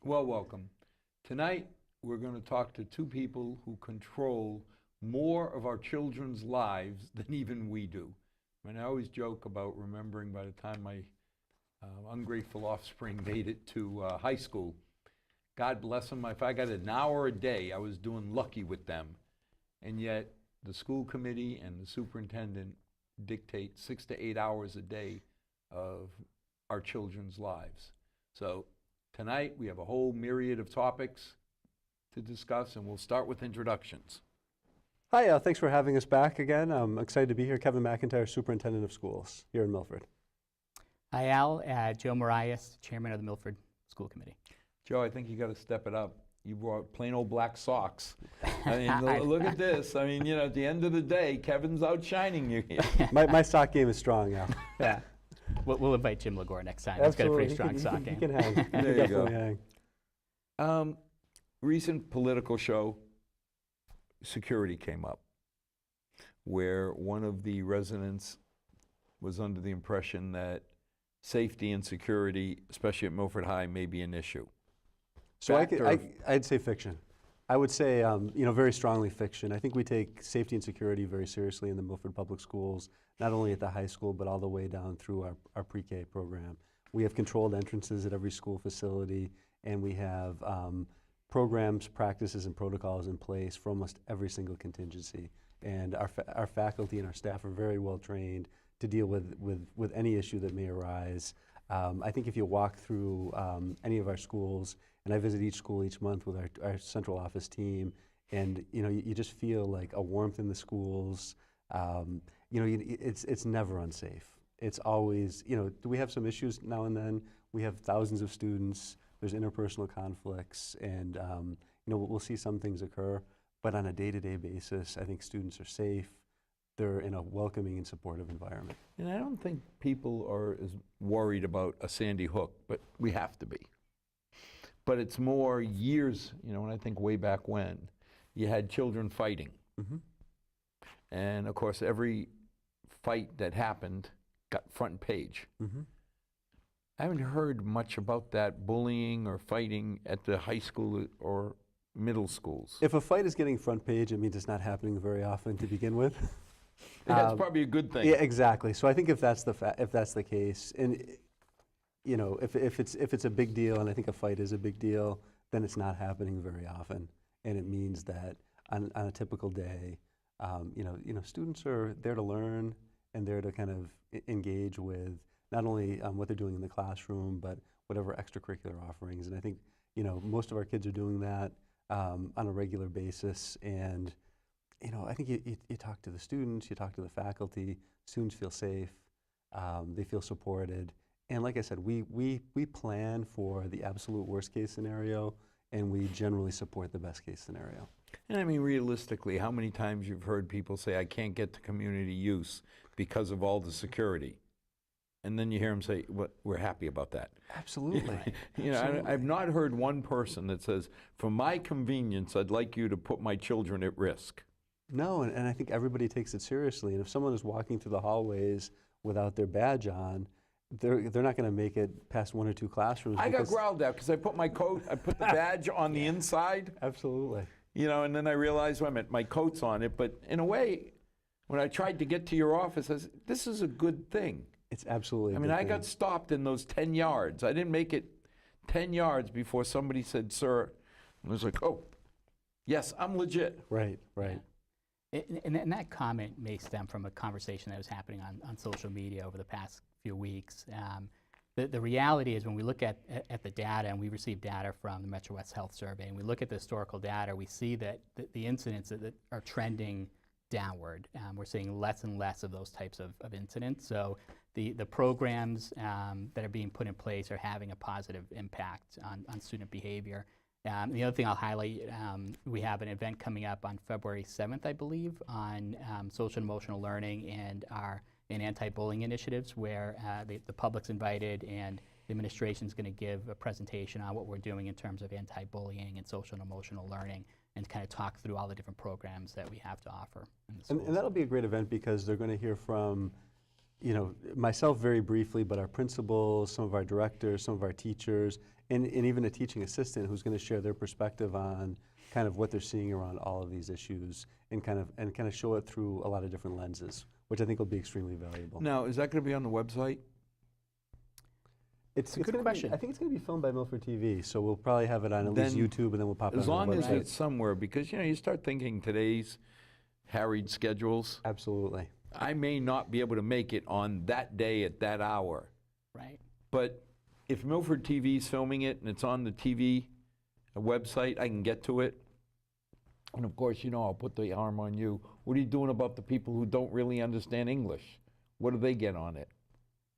Well, welcome. Tonight, we're going to talk to two people who control more of our children's lives than even we do. I mean, I always joke about remembering by the time my ungrateful offspring made it to high school, God bless them, if I got an hour a day, I was doing lucky with them. And yet, the school committee and the superintendent dictate 6 to 8 hours a day of our children's lives. So tonight we have a whole myriad of topics to discuss, and we'll start with introductions. Hi, thanks for having us back again. I'm excited to be here. Kevin McIntyre, Superintendent of Schools here in Milford. Hi, Al. Joe Marias, Chairman of the Milford School Committee. Joe, I think you got to step it up. You brought plain old black socks. I mean, look at this. I mean, you know, at the end of the day, Kevin's outshining you here. my sock game is strong, Al. Yeah. We'll invite Jim Lagore next time. Absolutely. He's got a pretty strong sock game. He can hang. There you go. Hang. Recent political show, security came up, where one of the residents was under the impression that safety and security, especially at Milford High, may be an issue. So I'd say fiction. I would say, very strongly fiction. I think we take safety and security very seriously in the Milford Public Schools, not only at the high school, but all the way down through our pre-K program. We have controlled entrances at every school facility, and we have programs, practices, and protocols in place for almost every single contingency. And our faculty and our staff are very well trained to deal with any issue that may arise. I think if you walk through any of our schools, and I visit each school each month with our central office team, and you just feel like a warmth in the schools. It's never unsafe. It's always, do we have some issues now and then? We have thousands of students. There's interpersonal conflicts, and we'll see some things occur. But on a day-to-day basis, I think students are safe. They're in a welcoming and supportive environment. And I don't think people are as worried about a Sandy Hook, but we have to be. But it's more years, when I think way back when, you had children fighting. Mm-hmm. And of course, every fight that happened got front page. Mm-hmm. I haven't heard much about that bullying or fighting at the high school or middle schools. If a fight is getting front page, it means it's not happening very often to begin with. That's probably a good thing. Yeah, exactly. So I think if that's the case, and if it's a big deal, and I think a fight is a big deal, then it's not happening very often, and it means that on a typical day, students are there to learn and there to kind of engage with not only what they're doing in the classroom, but whatever extracurricular offerings. And I think most of our kids are doing that on a regular basis, and I think you talk to the students, you talk to the faculty, students feel safe, they feel supported. And like I said, we plan for the absolute worst case scenario, and we generally support the best case scenario. And I mean, realistically, how many times you've heard people say, I can't get to community use because of all the security? And then you hear them say, well, we're happy about that. Absolutely. Absolutely. I've not heard one person that says, for my convenience, I'd like you to put my children at risk. No, and I think everybody takes it seriously. And if someone is walking through the hallways without their badge on, they're not going to make it past one or two classrooms. I got growled at because I put my coat, I put the badge on the inside. Absolutely. And then I realized, wait a minute, my coat's on it. But in a way, when I tried to get to your office, I said, this is a good thing. It's absolutely I mean, I got stopped in those 10 yards. I didn't make it 10 yards before somebody said, sir. And I was like, oh, yes, I'm legit. Right. And that comment may stem from a conversation that was happening on social media over the past few weeks. The reality is when we look at the data, and we receive data from the Metro West Health Survey, and we look at the historical data, we see that the incidents that are trending downward. We're seeing less and less of those types of incidents. So the programs that are being put in place are having a positive impact on student behavior. The other thing I'll highlight, we have an event coming up on February 7th, I believe, on social and emotional learning and anti-bullying initiatives, where the public's invited and the administration's going to give a presentation on what we're doing in terms of anti-bullying and social and emotional learning, and kind of talk through all the different programs that we have to offer in the schools. And that'll be a great event because they're going to hear from myself very briefly, but our principals, some of our directors, some of our teachers, and even a teaching assistant who's going to share their perspective on kind of what they're seeing around all of these issues and kind of show it through a lot of different lenses, which I think will be extremely valuable. Now, is that going to be on the website? It's a good gonna question. I think it's going to be filmed by Milford TV, so we'll probably have it on at least Then, YouTube, and then we'll pop it As on the long as website. it's somewhere, because you start thinking today's harried schedules. Absolutely. I may not be able to make it on that day at that hour, Right. but if Milford TV's filming it and it's on the TV website, I can get to it. And of course, I'll put the arm on you. What are you doing about the people who don't really understand English? What do they get on it?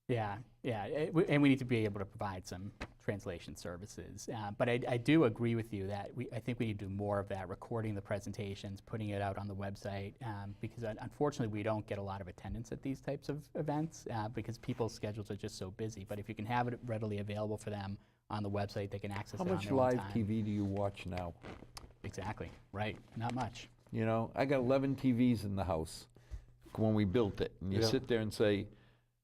Yeah, yeah, and we need to be able to provide some translation services. But I do agree with you that I think we need to do more of that, recording the presentations, putting it out on the website, because unfortunately we don't get a lot of attendance at these types of events because people's schedules are just so busy. But if you can have it readily available for them on the website, they can access How it on much their own live time. TV do you watch now? Exactly, right, not much. I got 11 TVs in the house when we built it. And you Yeah. sit there and say,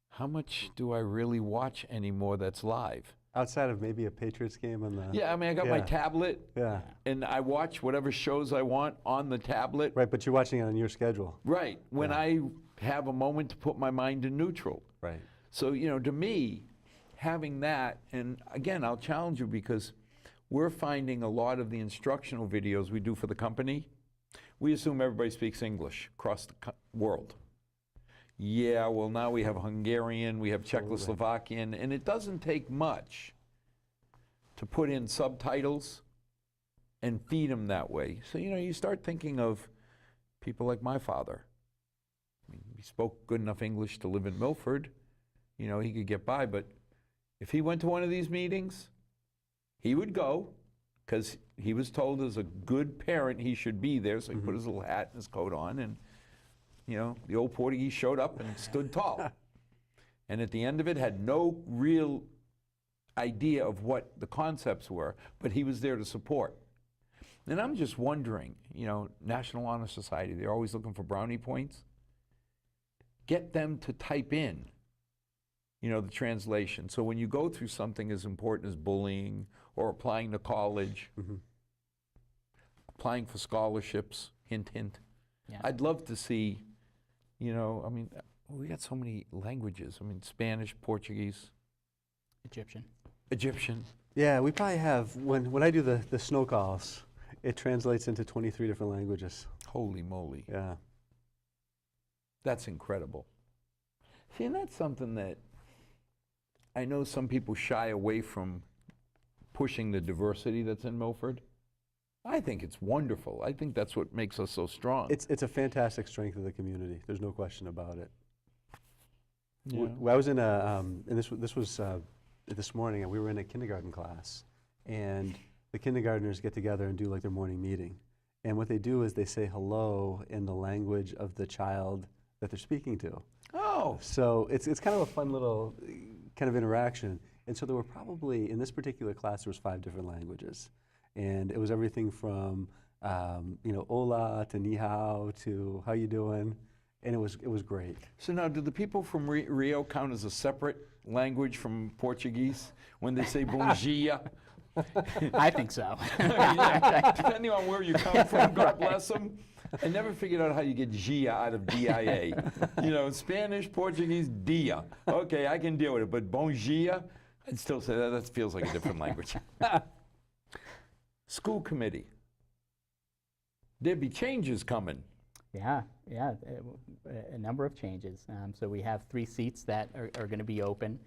how much do I really watch anymore that's live? Outside of maybe a Patriots game on the... Yeah, I mean, I got my Yeah. tablet, Yeah. and I watch whatever shows I want on the tablet. Right, but you're watching it on your schedule. Right, when Yeah. I have a moment to put my mind in neutral. Right. So, to me, having that, and again, I'll challenge you because we're finding a lot of the instructional videos we do for the company, we assume everybody speaks English across the world. Yeah, well, now we have Hungarian, we have Czechoslovakian, and it doesn't take much to put in subtitles and feed them that way. So, you start thinking of people like my father. I mean, he spoke good enough English to live in Milford. He could get by, but if he went to one of these meetings, he would go because he was told as a good parent he should be there, so he put his little hat and his coat on, and the old Portuguese showed up and stood tall. And at the end of it, had no real idea of what the concepts were, but he was there to support. And I'm just wondering, National Honor Society, they're always looking for brownie points. Get them to type in, the translation. So when you go through something as important as bullying or applying to college, applying for scholarships, hint, hint, Yeah. I'd love to see, we got so many languages. Spanish, Portuguese, Egyptian. Yeah, we probably have, when I do the snow calls, it translates into 23 different languages. Holy moly. Yeah. That's incredible. See, and that's something that I know some people shy away from pushing the diversity that's in Milford. I think it's wonderful. I think that's what makes us so strong. It's a fantastic strength of the community. There's no question about it. Yeah. I was in a, and this was this morning, and we were in a kindergarten class, and the kindergartners get together and do like their morning meeting. And what they do is they say hello in the language of the child that they're speaking to. Oh, So it's kind of a fun little kind of interaction. And so there were probably, in this particular class, there was 5 different languages. And it was everything from, hola to ni hao to how you doing. And it was great. so now do the people from Rio count as a separate language from Portuguese when they say bom dia? I think so. Depending on where you come from, God bless them. I never figured out how you get gia out of dia. Spanish, Portuguese, dia. Okay, I can deal with it, but bom dia, I'd still say that feels like a different language. School committee. There'd be changes coming. Yeah, a number of changes. So we have 3 seats that are going to be open.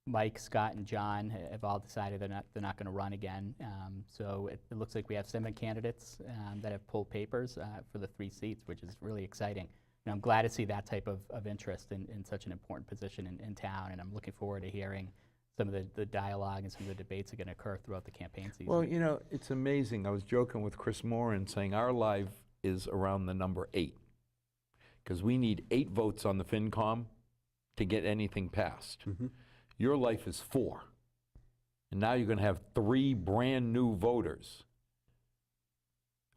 Mike, Scott, and John have all decided they're not going to run again. So it looks like we have 7 candidates that have pulled papers for the 3 seats, which is really exciting. And I'm glad to see that type of interest in such an important position in town, and I'm looking forward to hearing some of the dialogue and some of the debates that are going to occur throughout the campaign season. Well, it's amazing. I was joking with Chris Moore and saying our live is around the number 8 because we need 8 votes on the FinCom to get anything passed. Your life is 4. And now you're going to have 3 brand new voters.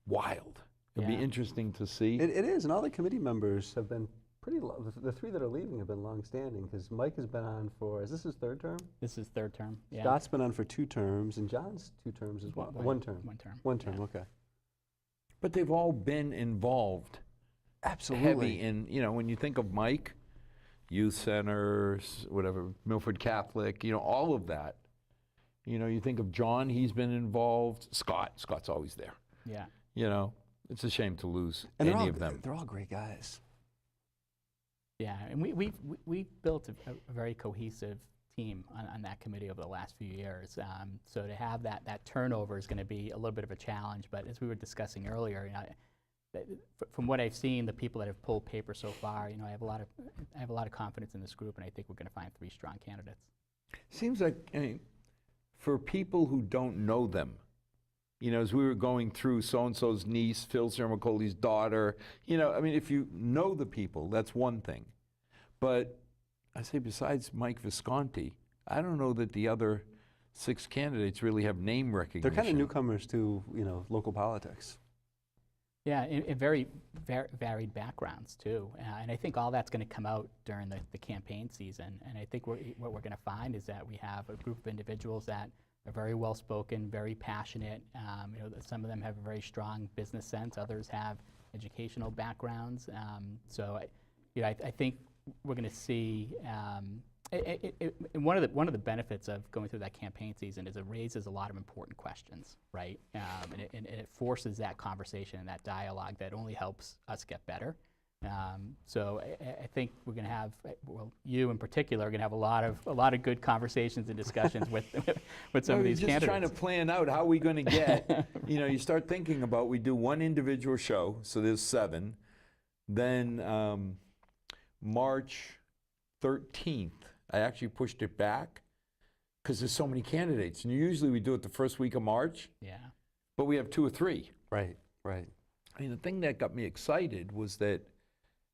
Wild. It'll be Yeah. interesting to see. It is, and all the committee members have been pretty low. The three that are leaving have been long-standing, because Mike has been on for, is this his third term? This is third term. Yeah. Scott's been on for 2 terms, and John's 2 terms as well. One term. One term. One term, Yeah. okay. But they've all been involved Absolutely. heavy in, when you think of Mike, youth centers, whatever, Milford Catholic, all of that. You think of John, he's been involved. Scott's always there. Yeah. It's a shame to lose And any of them. they're all great guys. Yeah, and we've built a very cohesive team on that committee over the last few years. So to have that turnover is going to be a little bit of a challenge. But as we were discussing earlier, from what I've seen, the people that have pulled paper so far, I have a lot of confidence in this group, and I think we're going to find 3 strong candidates. Seems like, for people who don't know them, as we were going through so-and-so's niece, Phil Cermacoli's daughter, if you know the people, that's one thing. But I say besides Mike Visconti, I don't know that the other 6 candidates really have name recognition. They're kind of newcomers to, local politics. Yeah, in very varied backgrounds too, and I think all that's going to come out during the campaign season. And I think what we're going to find is that we have a group of individuals that are very well spoken, very passionate. Some of them have a very strong business sense. Others have educational backgrounds. So I think we're going to see. And one of the benefits of going through that campaign season is it raises a lot of important questions, right? And it forces that conversation and that dialogue that only helps us get better. So I think we're going to have, well, you in particular are going to have a lot of good conversations and discussions with some of these candidates. Just trying to plan out how we're going to get. You start thinking about, we do one individual show, so there's 7. Then March 13th. I actually pushed it back because there's so many candidates. And usually we do it the first week of March. Yeah. But we have 2 or 3. Right. The thing that got me excited was that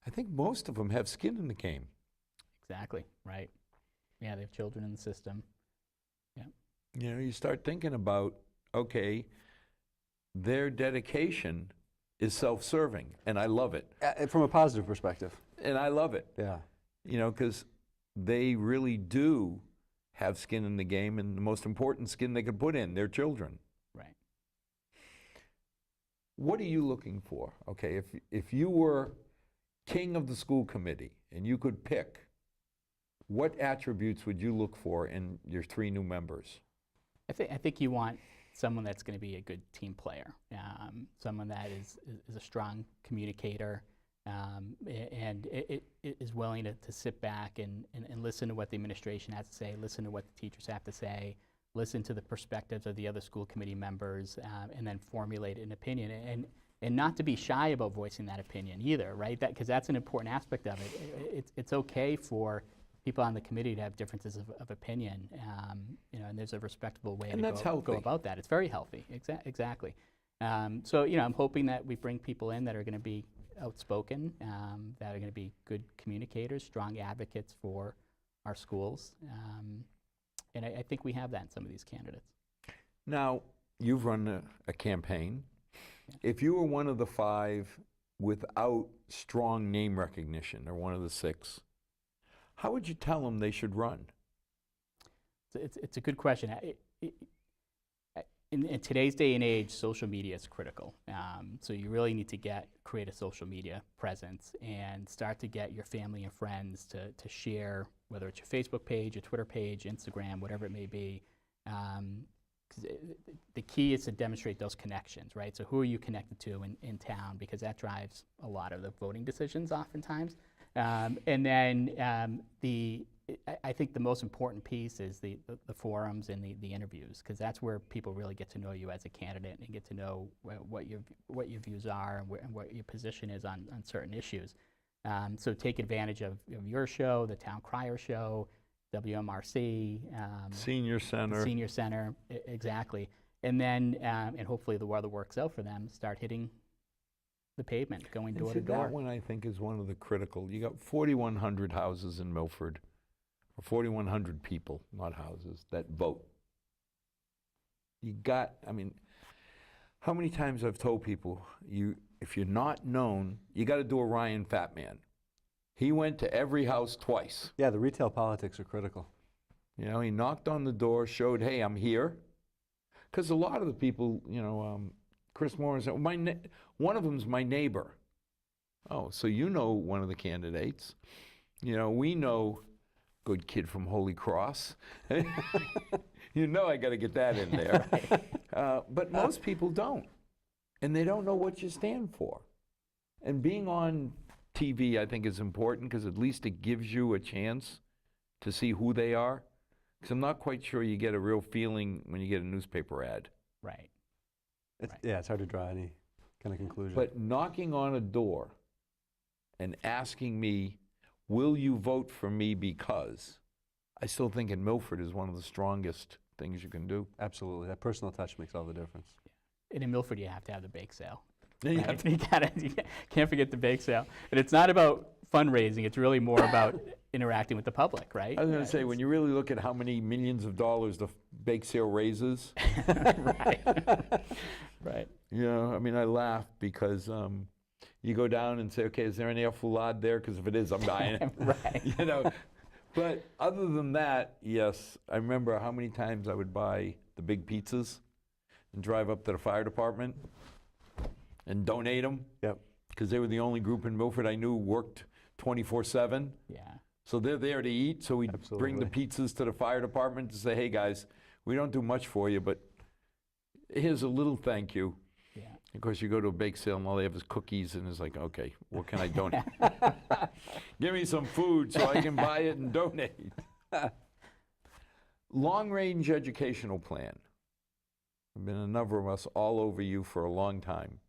I think most of them have skin in the game. Exactly, right. Yeah, they have children in the system. Yeah. You start thinking about, okay, their dedication is self-serving, and I love it. From a positive perspective. And I love it. Yeah. Because they really do have skin in the game, and the most important skin they could put in, their children. Right. What are you looking for? Okay, if you were king of the school committee and you could pick, what attributes would you look for in your 3 new members? I think you want someone that's going to be a good team player, someone that is a strong communicator, and it is willing to sit back and listen to what the administration has to say, listen to what the teachers have to say, listen to the perspectives of the other school committee members, and then formulate an opinion. And not to be shy about voicing that opinion either, right? Because that's an important aspect of it. It's okay for people on the committee to have differences of opinion, and there's a respectable way to go about that. It's very healthy, exactly. So I'm hoping that we bring people in that are going to be outspoken, that are going to be good communicators, strong advocates for our schools, and I think we have that in some of these candidates. Now, you've run a campaign. Yeah. If you were one of the 5 without strong name recognition, or one of the 6, how would you tell them they should run? It's a good question. In today's day and age, social media is critical. So you really need to create a social media presence and start to get your family and friends to share, whether it's your Facebook page, your Twitter page, Instagram, whatever it may be. 'Cause the key is to demonstrate those connections, right? So who are you connected to in town? Because that drives a lot of the voting decisions oftentimes. And then I think the most important piece is the forums and the interviews, because that's where people really get to know you as a candidate and get to know what your views are and what your position is on certain issues. So take advantage of your show, the Town Crier Show, WMRC, Senior Center. Exactly. And then, and hopefully the weather works out for them, start hitting the pavement, going door to door. That one I think is one of the critical. You got 4,100 houses in Milford, or 4,100 people, not houses, that vote. How many times I've told people, if you're not known, you got to do a Ryan Fatman. He went to every house twice. Yeah, the retail politics are critical. You know, he knocked on the door, showed, hey, I'm here. Because a lot of the people, you know, Chris Morris, one of them's my neighbor. Oh, so you know one of the candidates. You know, we know good kid from Holy Cross. You know I got to get that in there. But most people don't. And they don't know what you stand for. And being on TV, I think, is important because at least it gives you a chance to see who they are. Because I'm not quite sure you get a real feeling when you get a newspaper ad. Right. Yeah, it's hard to draw any kind of conclusion. But knocking on a door and asking me, will you vote for me because, I still think in Milford is one of the strongest things you can do. Absolutely. That personal touch makes all the difference. And in Milford, you have to have the bake sale. Then you Right? have to- You can't forget the bake sale. And it's not about fundraising, it's really more about interacting with the public, right? I was going to say, when you really look at how many millions of dollars the bake sale raises, Right. Right. you know, I mean, I laugh because you go down and say, okay, is there any foulade there? Because if it is, I'm buying it. Right. You know, but other than that, yes, I remember how many times I would buy the big pizzas and drive up to the fire department and donate them. Yep. Because they were the only group in Milford I knew worked 24/7. Yeah. So they're there to eat. So we'd bring the Absolutely. pizzas to the fire department to say, hey guys, we don't do much for you, but here's a little thank you. Yeah. Of course, you go to a bake sale and all they have is cookies, and it's like, okay, what can I donate? Give me some food so I can buy it and donate. Long-range educational plan. There've been a number of us all over you for a long time.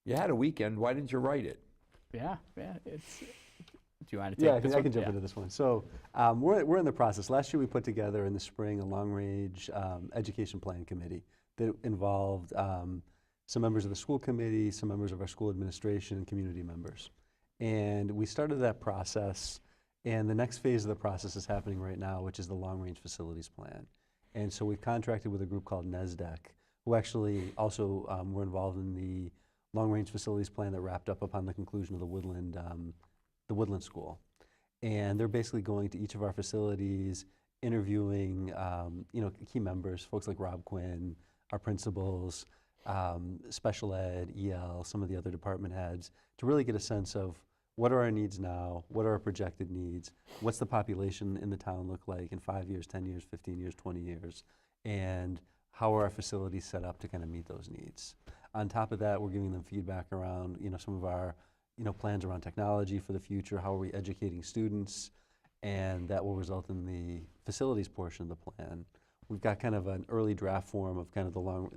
You had a weekend. Why didn't you write it? Yeah. Yeah. It's. Do you want to take Yeah, this I one? can jump Yeah. into this one. So we're in the process. Last year we put together in the spring a long-range education plan committee that involved some members of the school committee, some members of our school administration, and community members. And we started that process, and the next phase of the process is happening right now, which is the long-range facilities plan. And so we've contracted with a group called NESDEC, who actually also were involved in the long-range facilities plan that wrapped up upon the conclusion of the Woodland School. And they're basically going to each of our facilities, interviewing key members, folks like Rob Quinn, our principals, special ed, EL, some of the other department heads, to really get a sense of what are our needs now, what are our projected needs, what's the population in the town look like in 5 years, 10 years, 15 years, 20 years, and how are our facilities set up to kind of meet those needs. On top of that, we're giving them feedback around some of our plans around technology for the future, how are we educating students, and that will result in the facilities portion of the plan. We've got kind of an early draft form of kind of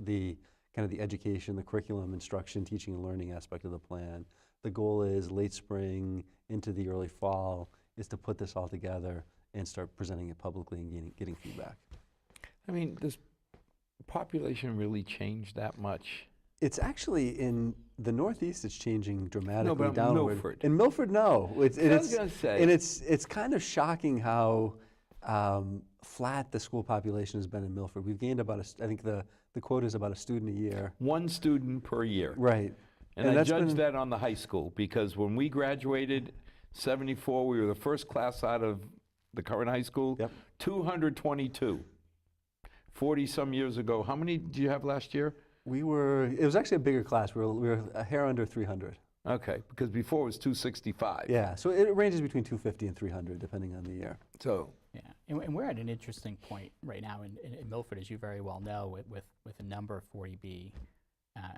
the education, the curriculum, instruction, teaching and learning aspect of the plan. The goal is late spring into the early fall is to put this all together and start presenting it publicly and getting feedback. I mean, does population really change that much? It's actually in the Northeast. It's changing dramatically No, but in downward. Milford. In Milford, no. I was gonna say. And it's kind of shocking how flat the school population has been in Milford. We've gained about I think the quote is about a student a year. One student per year. Right. And I that's judged been- that on the high school because when we graduated, 74, we were the first class out of the current high school. Yep. 222. 40 some years ago. How many did you have last year? It was actually a bigger class. We were a hair under 300. Okay, because before it was 265. Yeah, so it ranges between 250 and 300 depending on the year. So, Yeah, and we're at an interesting point right now in Milford, as you very well know, with a number of 40B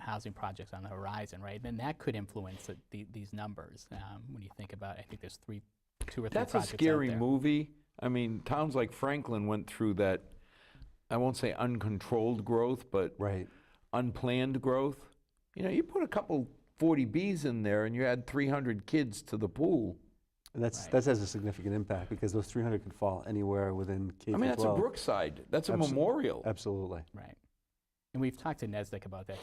housing projects on the horizon, right? And that could influence these numbers when you think about. I think there's two or three that's a projects out scary there. movie. I mean, towns like Franklin went through that, I won't say uncontrolled growth, but Right. unplanned growth. You know, you put a couple 40Bs in there and you add 300 kids to the pool. And that Right. has a significant impact because those 300 could fall anywhere within K I through mean, that's 12. a Brookside. That's a Abso- memorial. Absolutely. Right. And we've talked to NESDEC about that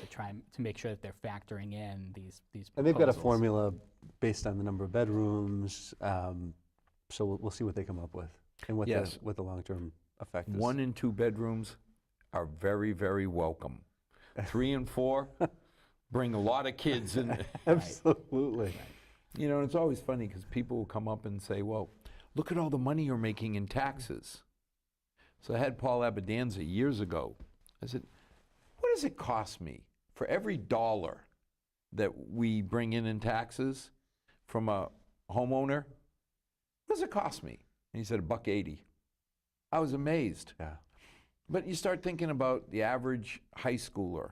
to make sure that they're factoring in these And they've got a proposals. formula based on the number of bedrooms, so we'll see what they come up with and what Yes. the long-term effect is. 1 and 2 bedrooms are very, very welcome. 3 and 4 bring a lot of kids in. Absolutely. You know, and it's always funny because people will come up and say, well, look at all the money you're making in taxes. So I had Paul Abedanza years ago. I said, what does it cost me for every dollar that we bring in taxes from a homeowner? What does it cost me? And he said, $1.80. I was amazed. Yeah. But you start thinking about the average high schooler,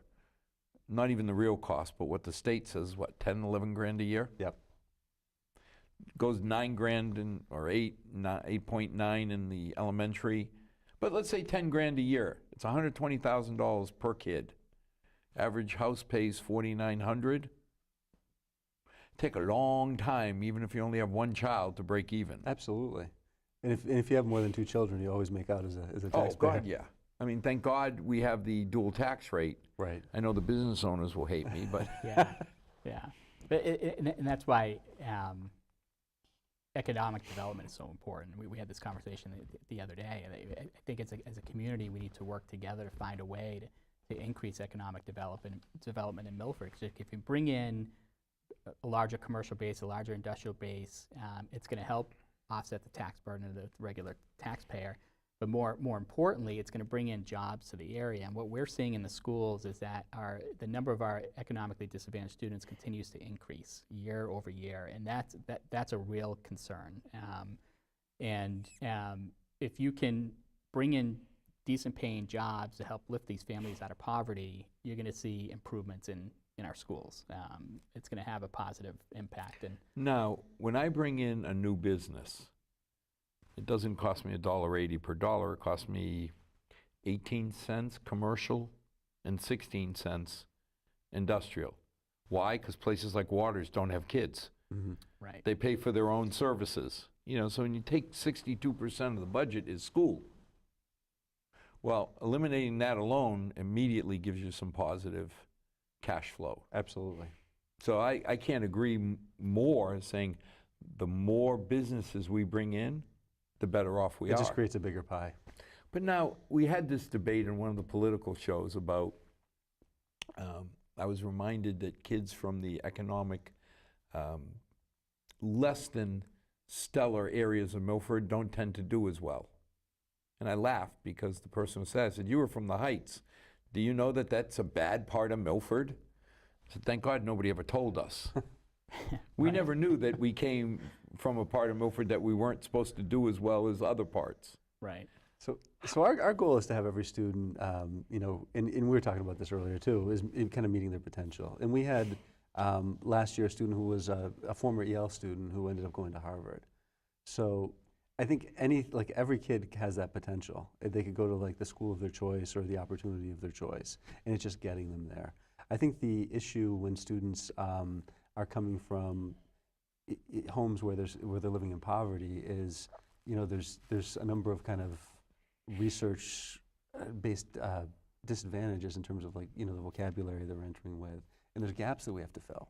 not even the real cost, but what the state says, what, 10, 11 grand a year? Yep. Goes 9 grand in, or 8.9 in the elementary. But let's say 10 grand a year. It's $120,000 per kid. Average house pays $4,900. Take a long time, even if you only have one child, to break even. Absolutely. And if you have more than 2 children, you always make out as a taxpayer. Oh, God, yeah. I mean, thank God we have the dual tax rate. Right. I know the business owners will hate me, but Yeah, yeah. But and that's why economic development is so important. We had this conversation the other day. I think as a community, we need to work together to find a way to increase economic development in Milford. 'Cause if you bring in a larger commercial base, a larger industrial base, it's going to help offset the tax burden of the regular taxpayer. But more importantly, it's going to bring in jobs to the area. And what we're seeing in the schools is that the number of our economically disadvantaged students continues to increase year over year, and that's a real concern. If you can bring in decent paying jobs to help lift these families out of poverty, you're going to see improvements in our schools. It's going to have a positive impact. And now, when I bring in a new business, it doesn't cost me $1.80 per dollar. It costs me 18 cents commercial and 16 cents industrial. Why? Because places like Waters don't have kids. Mm-hmm. right. They pay for their own services. You know, so when you take 62% of the budget is school. Well, eliminating that alone immediately gives you some positive cash flow. Absolutely. So I can't agree more saying the more businesses we bring in, the better off we are. It just creates a bigger pie. But now, we had this debate in one of the political shows about, I was reminded that kids from the economic less than stellar areas of Milford don't tend to do as well. And I laughed because the person who said, I said, you were from the Heights. Do you know that that's a bad part of Milford? I said, thank God nobody ever told us. We never knew that we came from a part of Milford that we weren't supposed to do as well as other parts. Right. So our goal is to have every student, you know, and we were talking about this earlier too, is in kind of meeting their potential. And we had last year a student who was a former EL student who ended up going to Harvard. So I think every kid has that potential. They could go to like the school of their choice or the opportunity of their choice, and it's just getting them there. I think the issue when students are coming from homes where they're living in poverty is, you know, there's a number of kind of research-based disadvantages in terms of, like, you know, the vocabulary they're entering with, and there's gaps that we have to fill.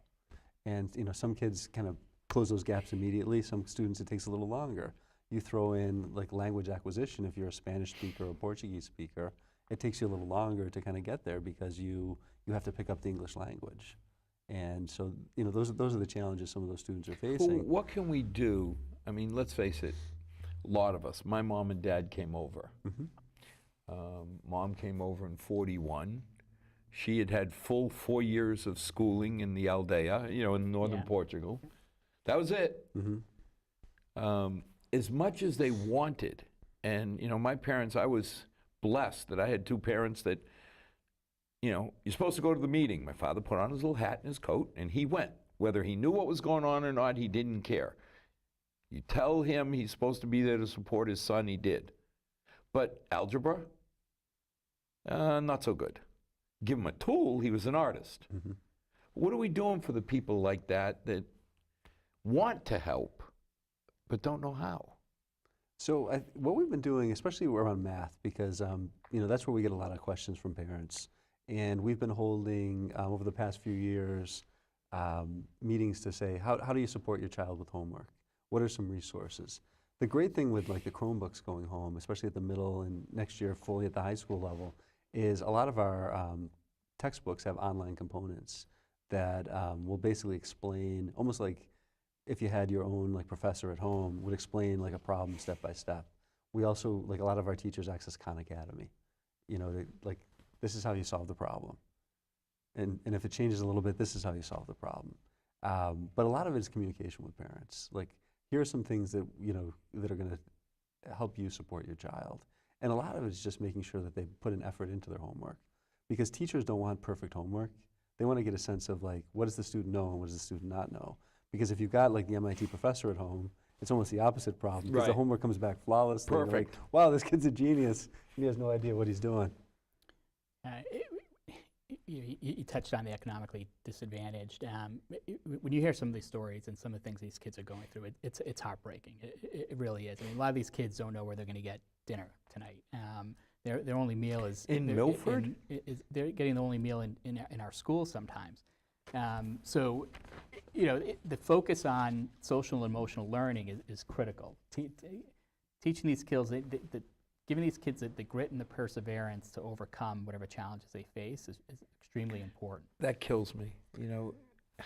And, you know, some kids kind of close those gaps immediately. Some students it takes a little longer. You throw in like language acquisition. If you're a Spanish speaker or Portuguese speaker, it takes you a little longer to kind of get there because you have to pick up the English language. And so, you know, those are the challenges some of those students are facing. Well, what can we do? I mean, let's face it, a lot of us, my mom and dad came over. Mm-hmm. Mom came over in 41. She had had full 4 years of schooling in the Aldea, you know, in northern Portugal. That was it. Mm-hmm. As much as they wanted, and, you know, my parents, I was blessed that I had two parents that, you know, you're supposed to go to the meeting. My father put on his little hat and his coat, and he went. Whether he knew what was going on or not, he didn't care. You tell him he's supposed to be there to support his son, he did. But algebra, not so good. Give him a tool, he was an artist. Mm-hmm. What are we doing for the people like that want to help, but don't know how? So what we've been doing, especially around math, because you know, that's where we get a lot of questions from parents. And we've been holding, over the past few years, meetings to say, how do you support your child with homework? What are some resources? The great thing with like the Chromebooks going home, especially at the middle and next year fully at the high school level, is a lot of our textbooks have online components that will basically explain, almost like if you had your own like professor at home, would explain like a problem step by step. We also, like a lot of our teachers access Khan Academy, like this is how you solve the problem. And if it changes a little bit, this is how you solve the problem. But a lot of it is communication with parents. Like, here are some things that, that are gonna help you support your child. And a lot of it is just making sure that they put an effort into their homework. Because teachers don't want perfect homework. They want to get a sense of like, what does the student know and what does the student not know? Because if you've got like the MIT professor at home, it's almost the opposite problem, because the Right. homework comes back flawless. They're like, Perfect. wow, this kid's a genius, and he has no idea what he's doing. You touched on the economically disadvantaged. When you hear some of these stories and some of the things these kids are going through, it's heartbreaking. It really is. I mean, a lot of these kids don't know where they're going to get dinner tonight. Their only meal is In they're- Milford? they're getting the only meal in our schools sometimes. So, the focus on social and emotional learning is critical. Teaching these skills, giving these kids the grit and the perseverance to overcome whatever challenges they face is extremely important. That kills me,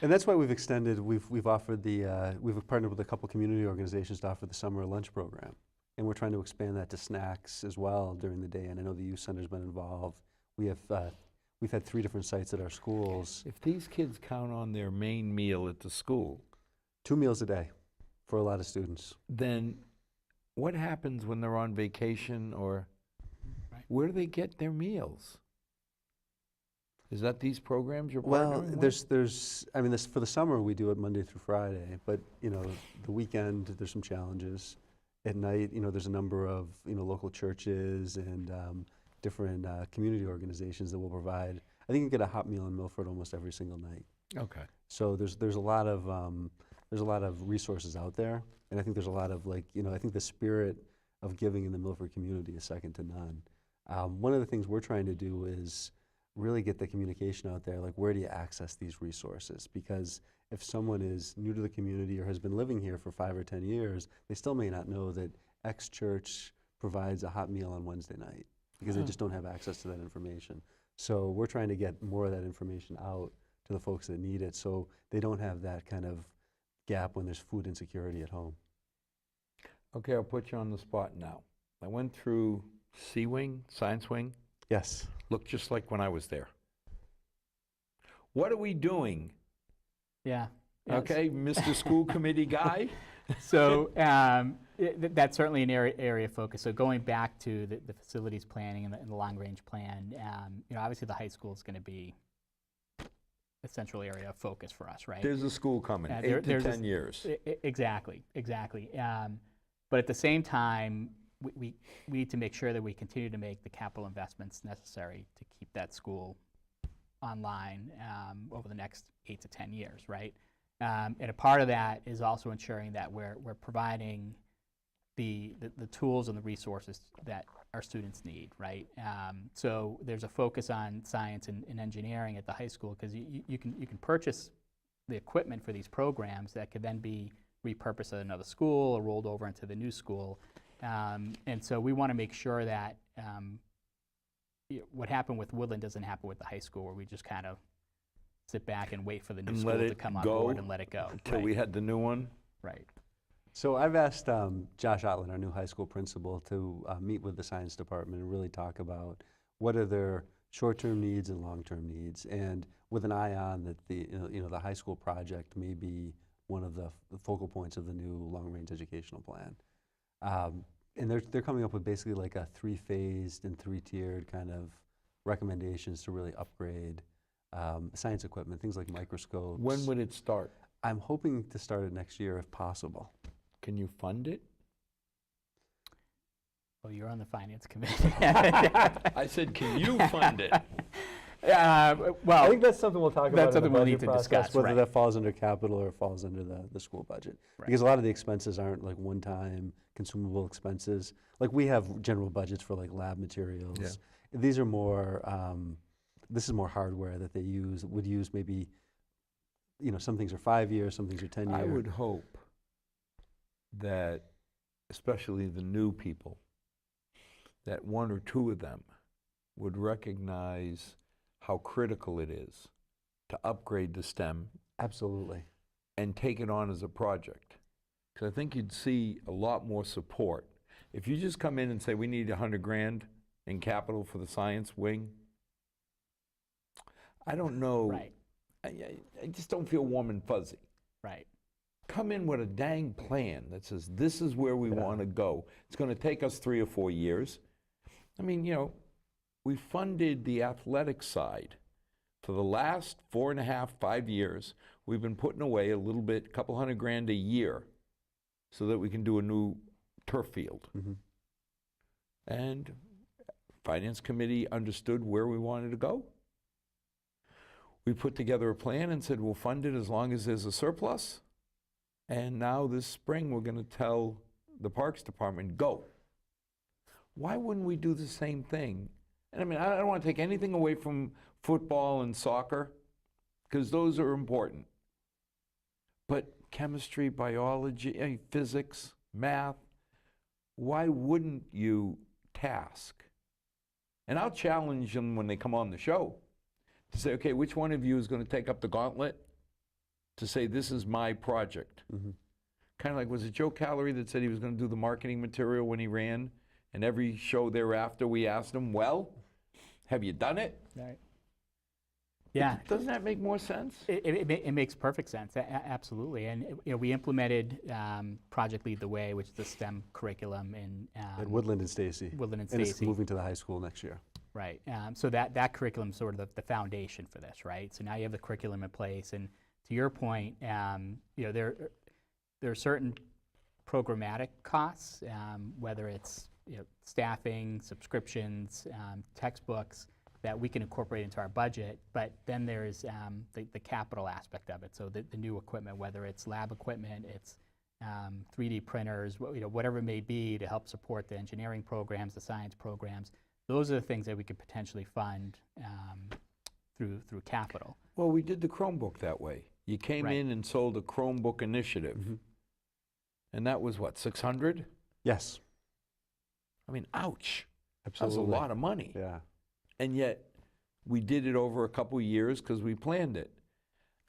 And that's why we've extended, we've offered we've partnered with a couple community organizations to offer the summer lunch program. And we're trying to expand that to snacks as well during the day. And I know the youth center's been involved. We've had 3 different sites at our schools, If these kids count on their main meal at the school, 2 meals a day for a lot of students. then what happens when they're on vacation, or Right. where do they get their meals? Is that these programs you're Well, partnering with? there's, I mean, for the summer, we do it Monday through Friday, but, the weekend, there's some challenges. At night, there's a number of, local churches and different community organizations that will provide. I think you get a hot meal in Milford almost every single night. Okay. So there's a lot of resources out there, and I think there's a lot of I think the spirit of giving in the Milford community is second to none. One of the things we're trying to do is really get the communication out there, like where do you access these resources? Because if someone is new to the community or has been living here for 5 or 10 years, they still may not know that X church provides a hot meal on Wednesday night, because they just don't have access to that information. So we're trying to get more of that information out to the folks that need it, so they don't have that kind of gap when there's food insecurity at home. Okay, I'll put you on the spot now. I went through C-Wing, Science Wing, Yes. looked just like when I was there. What are we doing? Yeah. Okay, Mr. School Committee guy? So that's certainly an area of focus. So going back to the facilities planning and the long-range plan, obviously the high school is going to be a central area of focus for us, right? There's a school coming, 8 to there's 10 years. Exactly. But at the same time, we need to make sure that we continue to make the capital investments necessary to keep that school online over the next 8 to 10 years, right? And a part of that is also ensuring that we're providing the tools and the resources that our students need, right? So there's a focus on science and engineering at the high school, because you can purchase the equipment for these programs that could then be repurposed at another school or rolled over into the new school. And so we want to make sure that what happened with Woodland doesn't happen with the high school, where we just kind of sit back and wait for the new And school let to it come on go board and let it go. Until Right. we had the new one? Right. So I've asked Josh Otlin, our new high school principal, to meet with the science department and really talk about what are their short-term needs and long-term needs, and with an eye on that the high school project may be one of the focal points of the new long-range educational plan. And they're coming up with basically like a 3-phased and 3-tiered kind of recommendations to really upgrade science equipment, things like microscopes. When would it start? I'm hoping to start it next year if possible. Can you fund it? Well, you're on the finance committee. I said, can you fund it? Well, I think that's something we'll talk about that's in the something we'll budget need to process, discuss, whether right. that falls under capital or falls under the school budget. Right. Because a lot of the expenses aren't like one-time consumable expenses. Like we have general budgets for like lab materials. Yeah. These are more, this is more hardware that they would use maybe, some things are 5 years, some things are 10 years. I would hope that, especially the new people, that 1 or 2 of them would recognize how critical it is to upgrade the STEM Absolutely. and take it on as a project. Because I think you'd see a lot more support. If you just come in and say, we need 100 grand in capital for the science wing, I don't know. Right. I just don't feel warm and fuzzy. Right. Come in with a dang plan that says, this is where we want to go. It's going to take us 3 or 4 years. I mean, you know, we funded the athletic side. For the last 4.5, 5 years, we've been putting away a little bit, a couple $100 grand a year, so that we can do a new turf field. Mm-hmm. And Finance Committee understood where we wanted to go. We put together a plan and said, we'll fund it as long as there's a surplus. And now this spring, we're going to tell the Parks Department, go. Why wouldn't we do the same thing? And I mean, I don't want to take anything away from football and soccer, because those are important. But chemistry, biology, physics, math, why wouldn't you task? And I'll challenge them when they come on the show to say, okay, which one of you is going to take up the gauntlet to say, this is my project? Mm-hmm. Kind of like, was it Joe Calorie that said he was going to do the marketing material when he ran? And every show thereafter, we asked him, well, have you done it? Right. Yeah. Doesn't that make more sense? It makes perfect sense, absolutely. And you know, we implemented Project Lead the Way, which is the STEM curriculum in At Woodland and Stacy. Woodland and And it's Stacy. moving to the high school next year. Right. So that curriculum is sort of the foundation for this, right? So now you have the curriculum in place, and to your point, you know, there are certain programmatic costs, whether it's staffing, subscriptions, textbooks, that we can incorporate into our budget, but then there's the capital aspect of it. So the new equipment, whether it's lab equipment, it's 3D printers, whatever it may be to help support the engineering programs, the science programs. Those are the things that we could potentially fund through capital. Well, we did the Chromebook that way. You came Right. in and sold a Chromebook initiative. Mm-hmm. And that was what, 600? Yes, I mean, ouch. absolutely. That's a lot of money. Yeah. And yet, we did it over a couple years because we planned it.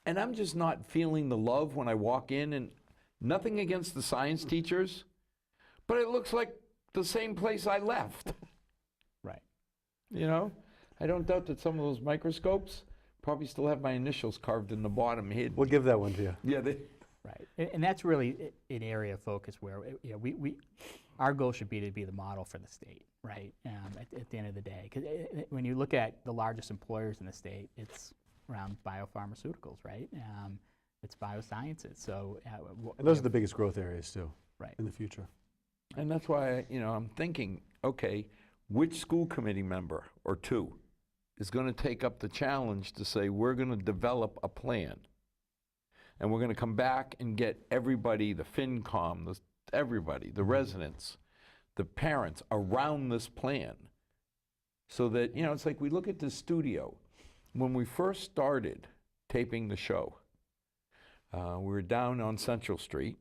And I'm just not feeling the love when I walk in, and nothing against the science teachers, but it looks like the same place I left. Right. You know? I don't doubt that some of those microscopes probably still have my initials carved in the bottom hidden. We'll give that one to you. Yeah, they... Right, and that's really an area of focus where our goal should be to be the model for the state, right? At the end of the day, because when you look at the largest employers in the state, it's around biopharmaceuticals, right? It's biosciences. So, And those are the biggest growth areas too, right in the future. And that's why, I'm thinking, okay, which school committee member or two is going to take up the challenge to say, we're going to develop a plan? And we're going to come back and get everybody, the FinCom, everybody, the residents, the parents around this plan. So that, it's like we look at the studio. When we first started taping the show, we were down on Central Street,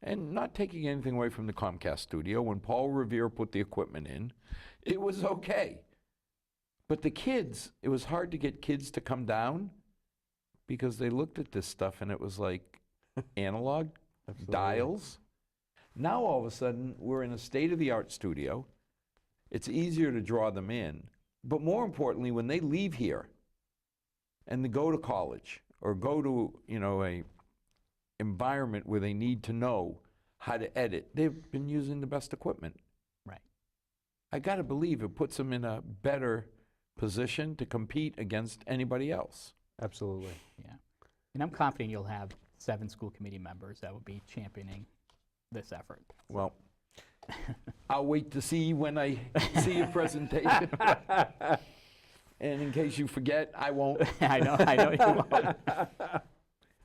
and not taking anything away from the Comcast studio. When Paul Revere put the equipment in, it was okay. But the kids, it was hard to get kids to come down, because they looked at this stuff and it was like analog dials. Now all of a sudden we're in a state-of-the-art studio. It's easier to draw them in. But more importantly, when they leave here and they go to college or go to a environment where they need to know how to edit, they've been using the best equipment. right. I got to believe it puts them in a better position to compete against anybody else. Absolutely. Yeah, and I'm confident you'll have 7 school committee members that will be championing this effort. Well, I'll wait to see when I see your presentation. And in case you forget, I won't. I know you won't.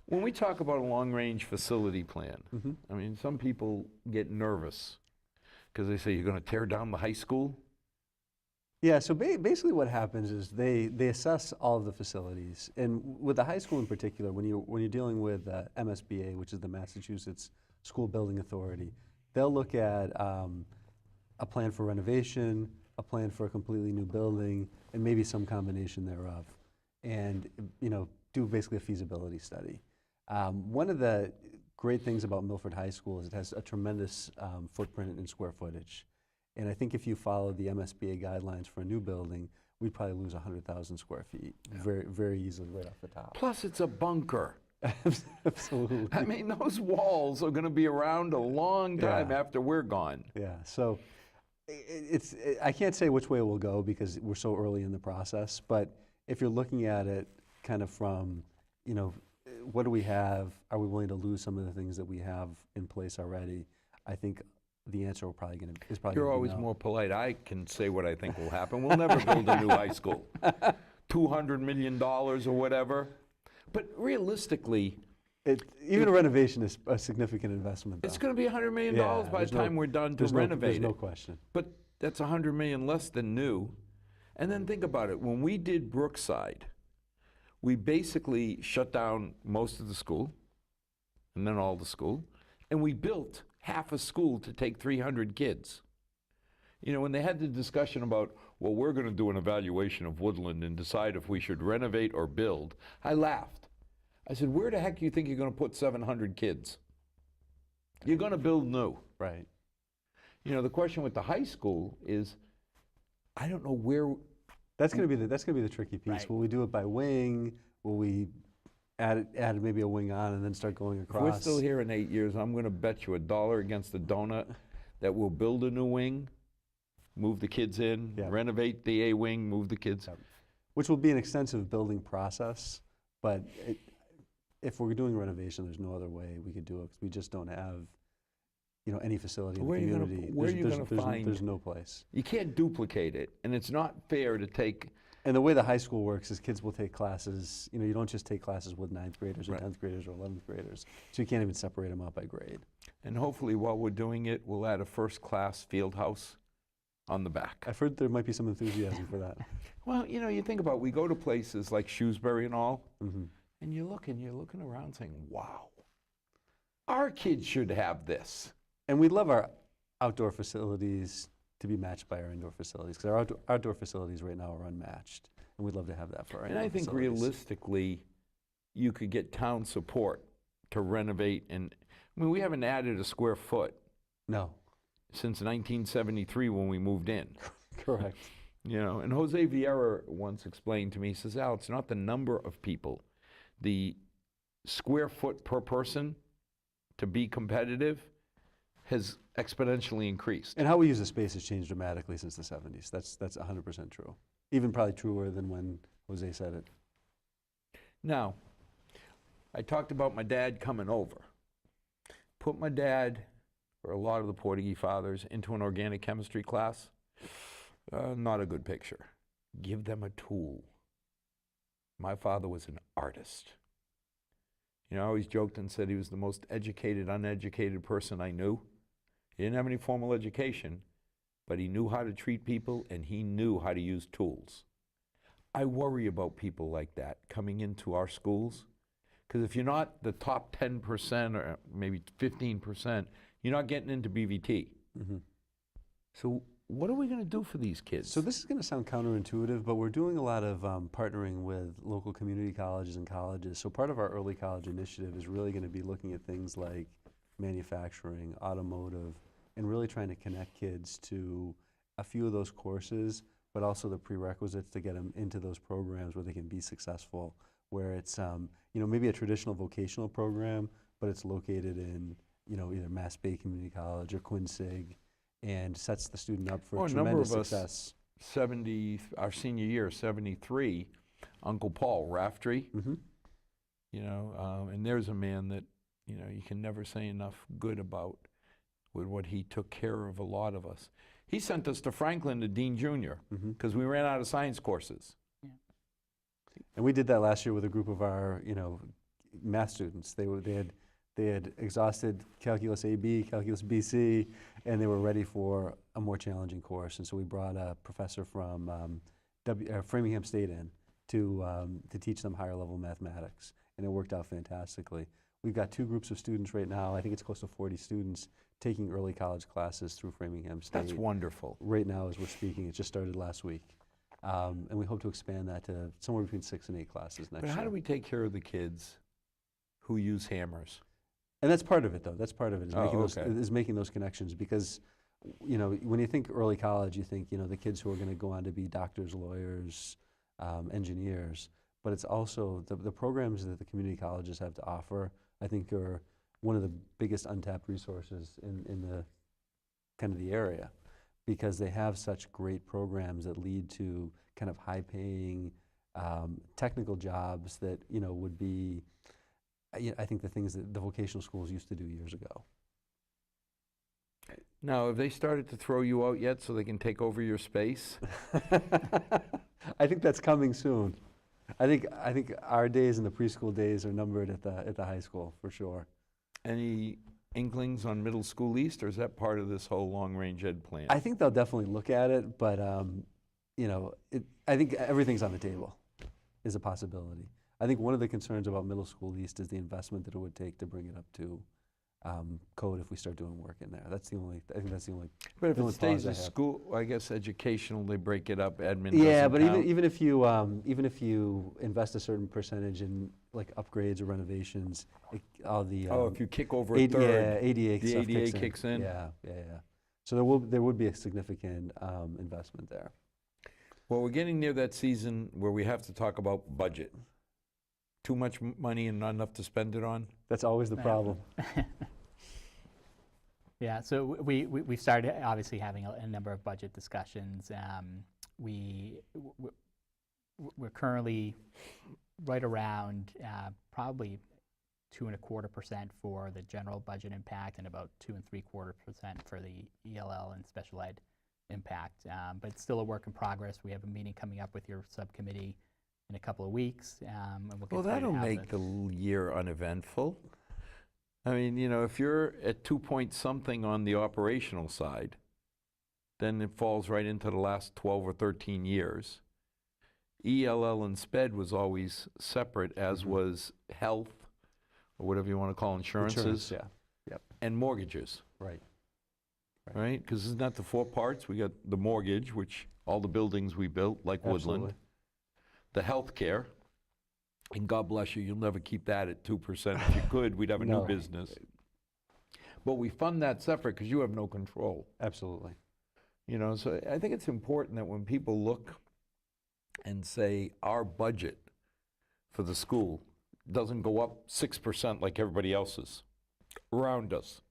When we talk about a long-range facility plan, Mm-hmm. I mean, some people get nervous because they say, you're going to tear down the high school? Yeah, so basically what happens is they assess all of the facilities. And with the high school in particular, when you're dealing with MSBA, which is the Massachusetts School Building Authority, they'll look at a plan for renovation, a plan for a completely new building, and maybe some combination thereof. And do basically a feasibility study. One of the great things about Milford High School is it has a tremendous footprint in square footage. And I think if you follow the MSBA guidelines for a new building, we'd probably lose 100,000 square feet very, very easily right off the top. Plus, it's a bunker. Absolutely. I mean, those walls are going to be around a long time Yeah. after we're gone. Yeah, so I can't say which way it will go because we're so early in the process, but if you're looking at it kind of from, you know, what do we have? Are we willing to lose some of the things that we have in place already? I think the answer is probably going to You're be always no. more polite. I can say what I think will happen. We'll never build a new high school. $200 million or whatever. But realistically, Even a renovation is a significant investment, though. it's going to be $100 million Yeah, by the there's no- time we're done to There's renovate no it. question. But that's $100 million less than new. And then think about it. When we did Brookside, we basically shut down most of the school, and then all the school, and we built half a school to take 300 kids. You know, when they had the discussion about, well, we're going to do an evaluation of Woodland and decide if we should renovate or build, I laughed. I said, where the heck do you think you're going to put 700 kids? You're going to build new. Right. You know, the question with the high school is, I don't know where. That's going to be the tricky piece. Right. Will we do it by wing? Will we add maybe a wing on and then start going If across? we're still here in 8 years, I'm going to bet you $1 against the donut that we'll build a new wing, move the kids in, Yeah. renovate the A wing, move the kids. Which will be an extensive building process, but if we're doing renovation, there's no other way we could do it because we just don't have, you know, any facility in Where the are you gonna- community. where are you gonna find- There's no place. You can't duplicate it, and it's not fair to take. And the way the high school works is kids will take classes, you know, you don't just take classes with 9th graders or Right. 10th graders or 11th graders. So you can't even separate them out by grade. And hopefully, while we're doing it, we'll add a first-class field house on the back. I've heard there might be some enthusiasm for that. Well, you know, you think about, we go to places like Shrewsbury and all, Mhm. and you're looking around saying, wow, our kids should have this. And we love our outdoor facilities to be matched by our indoor facilities because our outdoor facilities right now are unmatched. And we'd love to have that for our And indoor I think facilities. realistically, you could get town support to renovate. And I mean, we haven't added a square foot No, since 1973 when we moved in. correct. You know, and Jose Vieira once explained to me, he says, Al, it's not the number of people, the square foot per person to be competitive has exponentially increased. And how we use the space has changed dramatically since the 70s. That's 100% true. Even probably truer than when Jose said it. Now, I talked about my dad coming over. Put my dad, or a lot of the Portuguese fathers, into an organic chemistry class. Not a good picture. Give them a tool. My father was an artist. You know, I always joked and said he was the most educated, uneducated person I knew. He didn't have any formal education, but he knew how to treat people and he knew how to use tools. I worry about people like that coming into our schools, because if you're not the top 10% or maybe 15%, you're not getting into BVT. Mm-hmm. So what are we going to do for these kids? So this is going to sound counterintuitive, but we're doing a lot of partnering with local community colleges and colleges. So part of our early college initiative is really going to be looking at things like manufacturing, automotive, and really trying to connect kids to a few of those courses, but also the prerequisites to get them into those programs where they can be successful, where it's you know, maybe a traditional vocational program, but it's located in, you know, either Mass Bay Community College or Quincy, and sets the student up for Well, a number tremendous of us- success. 70, our senior year, 73, Uncle Paul Raftery, Mm-hmm. you know, and there's a man that, you know, you can never say enough good about with what he took care of a lot of us. He sent us to Franklin to Dean Jr. Mm-hmm. because we ran out of science courses. And we did that last year with a group of our, you know, math students. They had exhausted Calculus AB, Calculus BC, and they were ready for a more challenging course. And so we brought a professor from Framingham State in to teach them higher level mathematics, and it worked out fantastically. We've got two groups of students right now. I think it's close to 40 students taking early college classes through Framingham State. That's wonderful. Right now as we're speaking. It just started last week. And we hope to expand that to somewhere between 6 and 8 classes next But year. how do we take care of the kids who use hammers. And that's part of it, though. That's part of it, is Oh, making those, okay. is making those connections. Because, you know, when you think early college, you think, you know, the kids who are going to go on to be doctors, lawyers, engineers. But it's also the programs that the community colleges have to offer, I think, are one of the biggest untapped resources in the kind of the area, because they have such great programs that lead to kind of high-paying technical jobs that, you know, would be, I think, the things that the vocational schools used to do years ago. Now, have they started to throw you out yet so they can take over your space? I think that's coming soon. I think our days and the preschool days are numbered at the high school, for sure. Any inklings on middle school east, or is that part of this whole long-range ed plan? I think they'll definitely look at it, but you know, I think everything's on the table, is a possibility. I think one of the concerns about middle school east is the investment that it would take to bring it up to code if we start doing work in there. That's the only, I think that's the only. But if the it only stays pause I a have. school, I guess educational, they break it up, admin Yeah, doesn't but count. even if you invest a certain percentage in like upgrades or renovations, all the Oh, if you kick over a ADA, third, ADA the stuff ADA kicks in? Yeah. So there would be a significant investment there. Well, we're getting near that season where we have to talk about budget. Too much money and not enough to spend it on? That's always the problem. Yeah, so we've started obviously having a number of budget discussions. We're currently right around probably 2.25% for the general budget impact and about 2.75% for the ELL and special ed impact. But it's still a work in progress. We have a meeting coming up with your subcommittee in a couple of weeks. And we'll Well, continue to that'll have make the year uneventful. I mean, you know, if you're at 2 point something on the operational side, then it falls right into the last 12 or 13 years. ELL and SPED was always separate, as was health, or whatever you want to call insurances, Insurance, yeah. Yep. and mortgages, Right. right? Because isn't that the 4 parts? We got the mortgage, which all the buildings we built, like Woodland, Absolutely. the healthcare, and God bless you, you'll never keep that at 2%. If you could, we'd have a new No. business. But we fund that separate because you have no control. Absolutely. You know, so I think it's important that when people look and say our budget for the school doesn't go up 6% like everybody else's around us.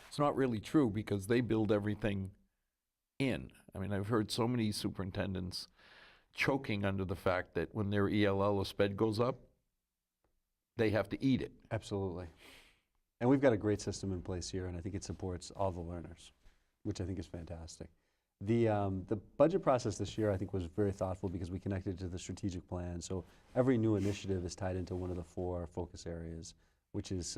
It's not really true because they build everything in. I mean, I've heard so many superintendents choking under the fact that when their ELL or SPED goes up, they have to eat it. Absolutely. And we've got a great system in place here, and I think it supports all the learners, which I think is fantastic. The budget process this year, I think, was very thoughtful because we connected to the strategic plan. So every new initiative is tied into one of the 4 focus areas, which is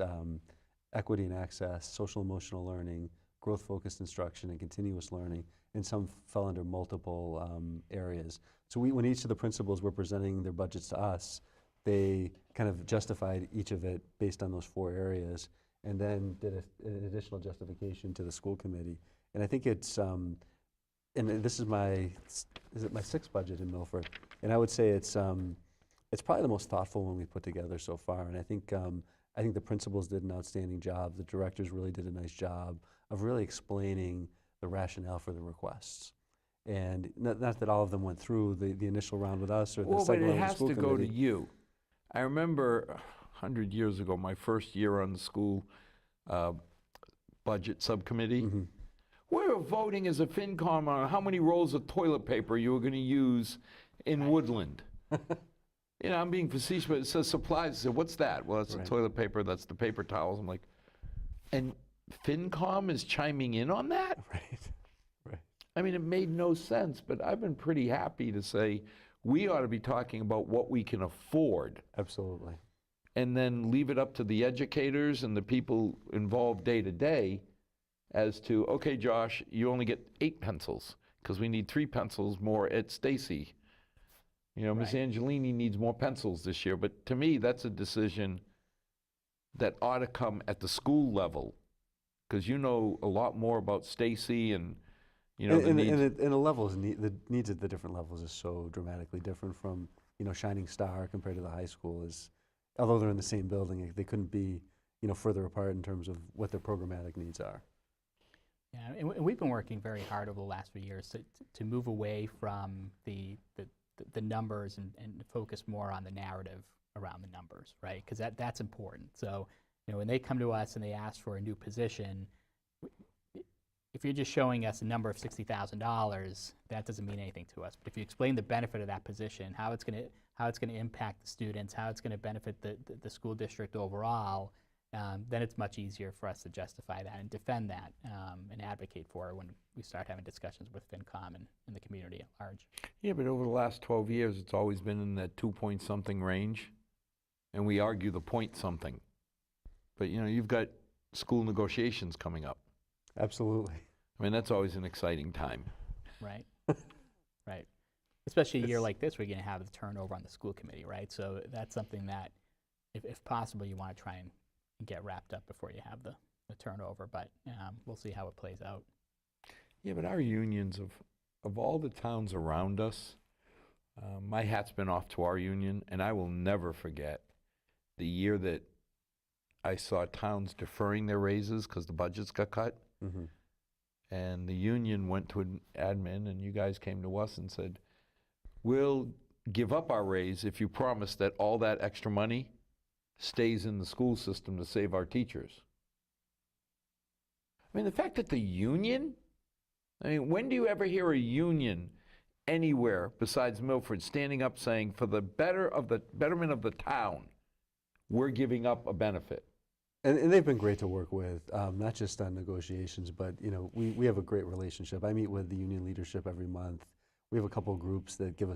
equity and access, social emotional learning, growth-focused instruction, and continuous learning, and some fell under multiple areas. So when each of the principals were presenting their budgets to us, they kind of justified each of it based on those 4 areas, and then did an additional justification to the school committee. And I think it's, and this is my 6th budget in Milford, and I would say it's probably the most thoughtful one we've put together so far. And I think the principals did an outstanding job. The directors really did a nice job of really explaining the rationale for the requests. And not that all of them went through the initial round with us or the Well, but second it round with the has school to go to committee. you. I remember 100 years ago, my first year on the school budget subcommittee, Mm-hmm. we were voting as a FinCom on how many rolls of toilet paper you were going to use in Woodland. You know, I'm being facetious, but it says supplies. I said, what's that? Well, it's Right. the toilet paper, that's the paper towels. I'm like, and FinCom is chiming in on that? Right. I mean, it made no sense, but I've been pretty happy to say we ought to be talking about what we can afford Absolutely. and then leave it up to the educators and the people involved day to day as to, okay, Josh, you only get 8 pencils because we need 3 pencils more at Stacy. You know, Miss Right. Angelini needs more pencils this year. But to me, that's a decision that ought to come at the school level because you know a lot more about Stacy and, you know, the needs. And the levels, the needs at the different levels is so dramatically different from, you know, Shining Star compared to the high school is, although they're in the same building, they couldn't be, further apart in terms of what their programmatic needs are. Yeah, and we've been working very hard over the last few years to move away from the numbers and focus more on the narrative around the numbers, right? Because that's important. So, when they come to us and they ask for a new position, if you're just showing us a number of $60,000, that doesn't mean anything to us. But if you explain the benefit of that position, how it's going to impact the students, how it's going to benefit the school district overall, then it's much easier for us to justify that and defend that and advocate for it when we start having discussions with FinCom and the community at large. Yeah, but over the last 12 years, it's always been in that 2-point-something range, and we argue the point something. But, you've got school negotiations coming up. Absolutely. I mean, that's always an exciting time. Right, right. Especially a year like this, we're going to have the turnover on the school committee, right? So that's something that, if possible, you want to try and get wrapped up before you have the turnover. But we'll see how it plays out. Yeah, but our unions, of all the towns around us, my hat's been off to our union, and I will never forget the year that I saw towns deferring their raises because the budgets got cut. Mm-hmm. And the union went to an admin, and you guys came to us and said, we'll give up our raise if you promise that all that extra money stays in the school system to save our teachers. I mean, the fact that the union, when do you ever hear a union anywhere besides Milford standing up saying, for the betterment of the town, we're giving up a benefit? And they've been great to work with, not just on negotiations, but we have a great relationship. I meet with the union leadership every month. We have a couple of groups that give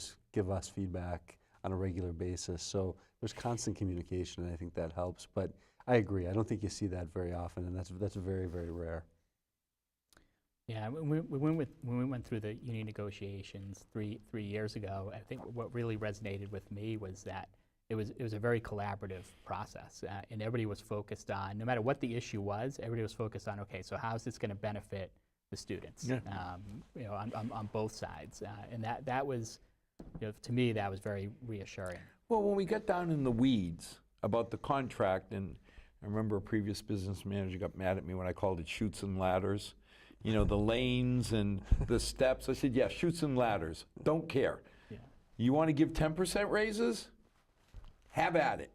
us feedback on a regular basis. So there's constant communication, and I think that helps. But I agree. I don't think you see that very often, and that's very, very rare. Yeah, when we went through the union negotiations three years ago, I think what really resonated with me was that it was a very collaborative process, and everybody was focused on, no matter what the issue was, everybody was focused on, okay, so how is this going to benefit the students? Yeah. On both sides, and that was, to me, that was very reassuring. Well, when we got down in the weeds about the contract, and I remember a previous business manager got mad at me when I called it chutes and ladders, the lanes and the steps. I said, yeah, chutes and ladders, don't care. Yeah. You want to give 10% raises? Have at it.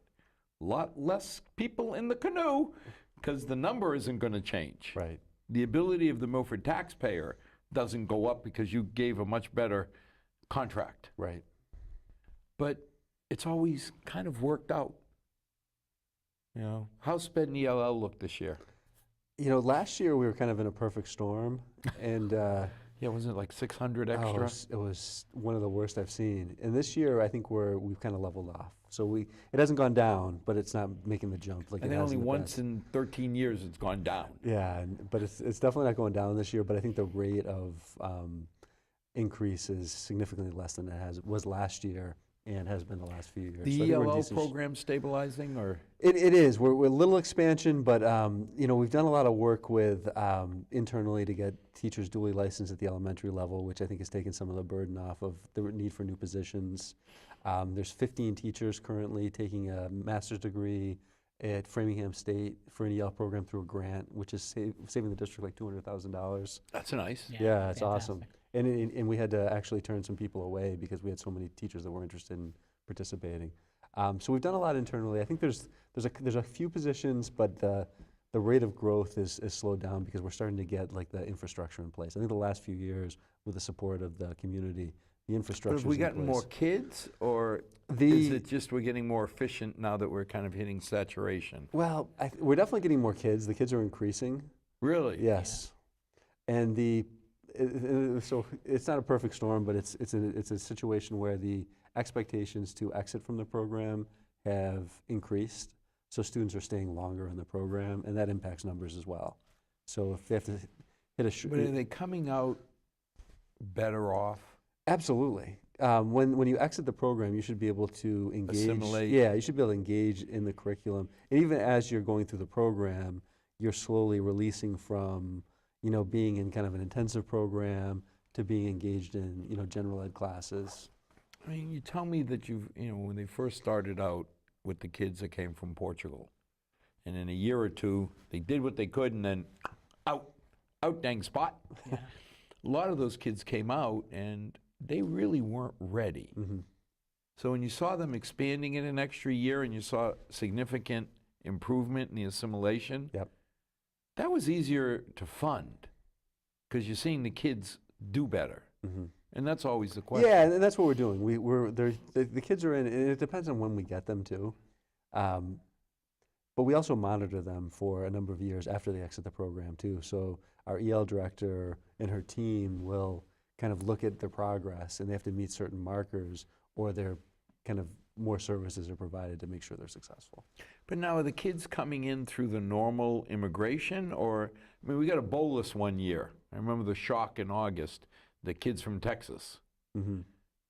A lot less people in the canoe because the number isn't going to change. Right. The ability of the Milford taxpayer doesn't go up because you gave a much better contract. Right. But it's always kind of worked out. How's sped and ELL look this year? Last year we were kind of in a perfect storm, and Yeah, wasn't it like 600 extra? it was one of the worst I've seen. And this year I think we've kind of leveled off. So it hasn't gone down, but it's not making the jump like I it think has only in the once past. in 13 years it's gone down. Yeah, but it's definitely not going down this year. But I think the rate of increase is significantly less than it was last year and has been the last few years. So I The think we're in ELL decent program stabilizing, or? It is. We're a little expansion, but we've done a lot of work with internally to get teachers duly licensed at the elementary level, which I think has taken some of the burden off of the need for new positions. There's 15 teachers currently taking a master's degree at Framingham State for an EL program through a grant, which is saving the district like $200,000. That's nice. Yeah, it's awesome. fantastic. And we had to actually turn some people away because we had so many teachers that were interested in participating. So we've done a lot internally. I think there's a few positions, but the rate of growth is slowed down because we're starting to get like the infrastructure in place. I think the last few years, with the support of the community, the But infrastructure have we gotten more kids, or is it just we're getting more efficient now that we're kind of hitting saturation? Well, we're definitely getting more kids. The kids are increasing. Really? Yes. And so it's not a perfect storm, but it's a situation where the expectations to exit from the program have increased. So students are staying longer in the program, and that impacts numbers as well. So if they have to hit But are they coming out better off? Absolutely. When you exit the program, you should be able to engage. Assimilate. Yeah, you should be able to engage in the curriculum. And even as you're going through the program, you're slowly releasing from, being in kind of an intensive program to being engaged in, general ed classes. I mean, you tell me that when they first started out, with the kids that came from Portugal. And in a year or two, they did what they could, and then out dang spot. Yeah. A lot of those kids came out, and they really weren't ready. So when you saw them expanding in an extra year and you saw significant improvement in the assimilation, that was easier to fund because you're seeing the kids do better. And that's always the question. Yeah, and that's what we're doing. The kids are in, and it depends on when we get them to. But we also monitor them for a number of years after they exit the program too. So our EL director and her team will kind of look at their progress, and they have to meet certain markers, or they're kind of more services are provided to make sure they're successful. But now are the kids coming in through the normal immigration, or, I mean, we got a bolus one year. I remember the shock in August, the kids from Texas.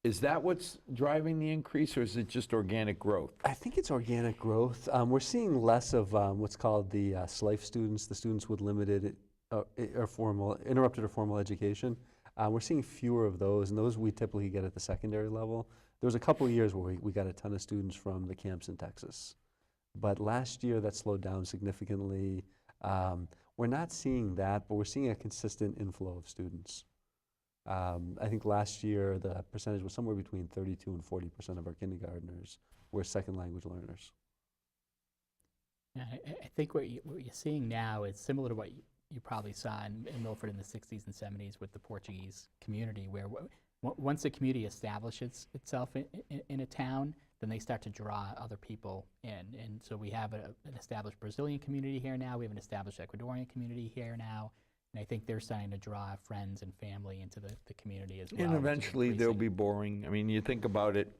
Is that what's driving the increase, or is it just organic growth? I think it's organic growth. We're seeing less of what's called the SLIFE students, the students with limited or formal, interrupted or formal education. We're seeing fewer of those, and those we typically get at the secondary level. There was a couple of years where we got a ton of students from the camps in Texas. But last year that slowed down significantly. We're not seeing that, but we're seeing a consistent inflow of students. I think last year the percentage was somewhere between 32 and 40% of our kindergartners were second language learners. Yeah, I think what you're seeing now is similar to what you probably saw in Milford in the 60s and 70s with the Portuguese community, where once a community establishes itself in a town, then they start to draw other people in. And so we have an established Brazilian community here now, we have an established Ecuadorian community here now, and I think they're starting to draw friends and family into the community as well. And eventually they'll be boring. I mean, you think about it,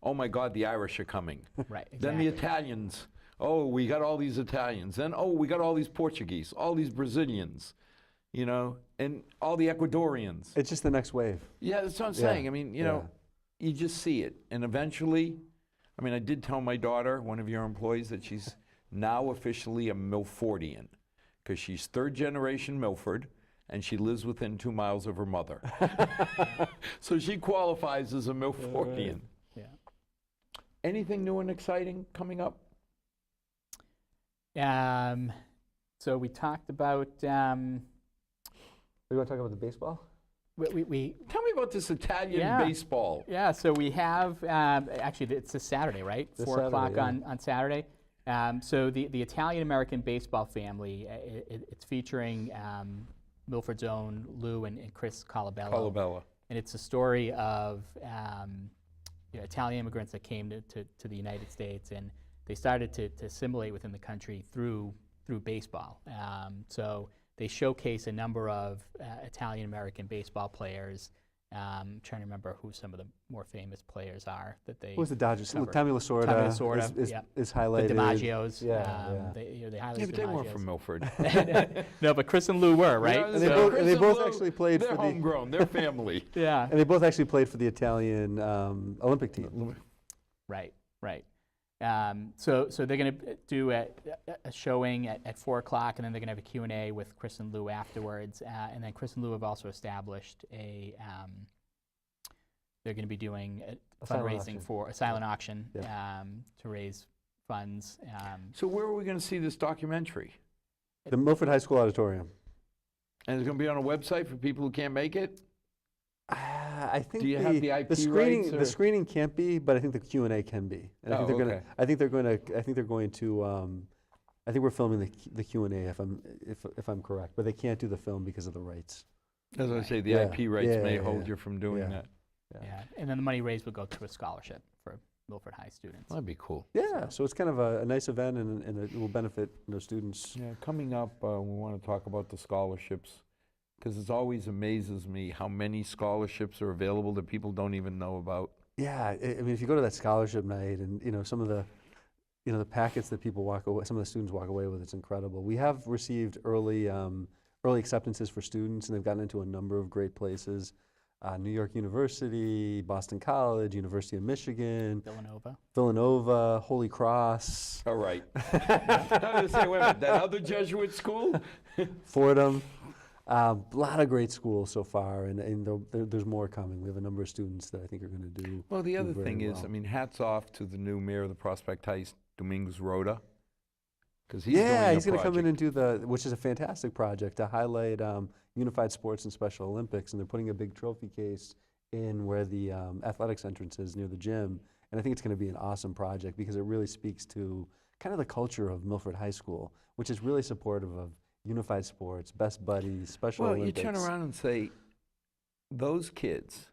oh my God, the Irish are coming. Right, exactly. Then the Italians, oh, we got all these Italians. Then, oh, we got all these Portuguese, all these Brazilians, you know, and all the Ecuadorians. It's just the next wave. Yeah, that's what I'm saying. I mean, you know, you just see it. And eventually, I mean, I did tell my daughter, one of your employees, that she's now officially a Milfordian, because she's third generation Milford, and she lives within 2 miles of her mother. So she qualifies as a Milfordian. Yeah. Anything new and exciting coming up? So we talked about, We want to talk about the baseball? we Tell me about this Italian baseball. yeah, so we have, actually it's this Saturday, right? This 4 o'clock Saturday, on Saturday. So the Italian-American baseball family, it's featuring Milford's own Lou and Chris Colabello. And it's a story of Italian immigrants that came to the United States, and they started to assimilate within the country through baseball. So they showcase a number of Italian-American baseball players. I'm trying to remember who some of the more famous players are that they. Who's the Dodgers? cover. Tommy Lasorda is highlighted. The DiMaggios. Yeah. They highlight Yeah, the but they weren't DiMaggios. from Milford. No, but Chris and Lou were, right? Yeah, And they both- Chris and both Lou, actually played they're for the- homegrown. They're family. Yeah. And they both actually played for the Italian Olympic team. Right. So they're going to do a showing at 4 o'clock, and then they're going to have a Q&A with Chris and Lou afterwards. And then Chris and Lou have also established they're going to be doing A silent fundraising auction. for a silent auction Yeah. to raise funds. So where are we going to see this documentary? The Milford High School Auditorium. And it's going to be on a website for people who can't make it? I think Do you have the IP screening rights, or- the screening can't be, but I think the Q&A can be. And I think Oh, they're okay. gonna. I think they're going to. I think we're filming the Q&A if I'm correct, but they can't do the film because of the rights. As I say, the Yeah. IP rights Yeah, may yeah, hold yeah. you from doing Yeah. that. Yeah. And then the money raised will go to a scholarship for Milford High students. That'd be cool. Yeah, so it's kind of a nice event, and it will benefit students. Yeah, coming up, we want to talk about the scholarships, because it always amazes me how many scholarships are available that people don't even know about. Yeah, I mean, if you go to that scholarship night, and some of the, the packets that people walk away, some of the students walk away with, it's incredible. We have received early acceptances for students, and they've gotten into a number of great places. New York University, Boston College, University of Michigan, Villanova, Holy Cross. All right. I was going to say, wait a minute, that other Jesuit school? Fordham. A lot of great schools so far, and there's more coming. We have a number of students that I think are going to do. Well, the do other very thing is, well. I mean, hats off to the new mayor of the Prospect Heights, Domingos Rhoda, because he's Yeah, doing he's a going to come in project. and do which is a fantastic project to highlight unified sports and Special Olympics, and they're putting a big trophy case in where the athletics entrance is near the gym, and I think it's going to be an awesome project because it really speaks to kind of the culture of Milford High School, which is really supportive of unified sports, best buddies, Special Well, Olympics. you turn around and say, those kids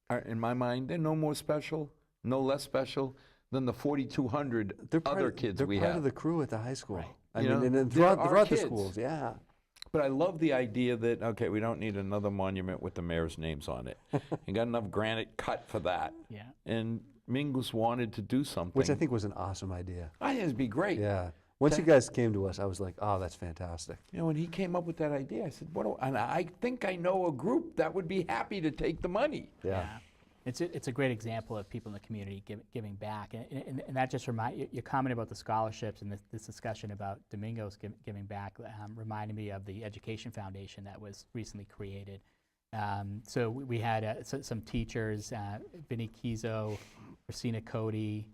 are, in my mind, they're no more special, no less special than the 4,200 other kids we They're part have. of the crew at the high school. Right. I You mean, know, and then they're our throughout the kids. schools, yeah. But I love the idea that, okay, we don't need another monument with the mayor's names on it. You got enough granite cut for that. Yeah. And Mingus wanted to do something. Which I think was an awesome idea. I think it'd be great. Yeah. Once you guys came to us, I was like, oh, that's fantastic. You know, when he came up with that idea, I said, and I think I know a group that would be happy to take the money. Yeah. It's a great example of people in the community giving back. And that just your comment about the scholarships and this discussion about Domingos giving back reminded me of the Education Foundation that was recently created. So we had some teachers, Vinny Kizo, Christina Cody,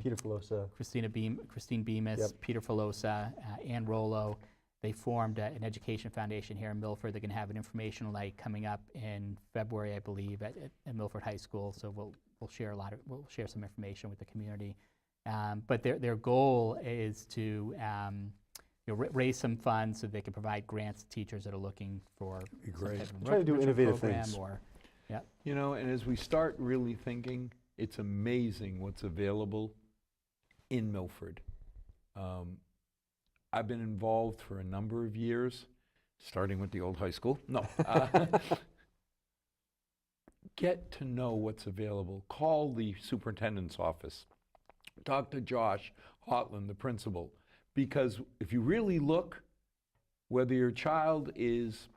Peter Filosa. Christine Bemis, Yep. Peter Filosa, Ann Rollo. They formed an education foundation here in Milford. They're going to have an informational night coming up in February, I believe, at Milford High School. So we'll share some information with the community. But their goal is to raise some funds so they can provide grants to teachers that are looking for some great. type of Try to do enrichment innovative program things. You know, and as we start really thinking, it's amazing what's available in Milford. I've been involved for a number of years, starting with the old high school. No. Get to know what's available. Call the superintendent's office. Talk to Josh Hotland, the principal. Because if you really look, whether your child is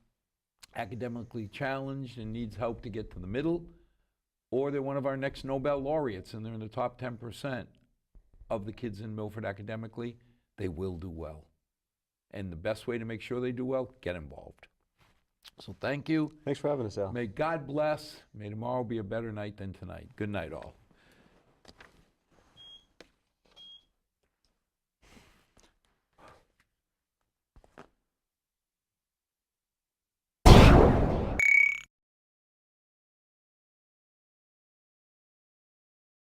academically challenged and needs help to get to the middle, or they're one of our next Nobel laureates and they're in the top 10% of the kids in Milford academically, they will do well. And the best way to make sure they do well, get involved. So thank you. Thanks for having us, Al. May God bless. May tomorrow be a better night than tonight. Good night, all.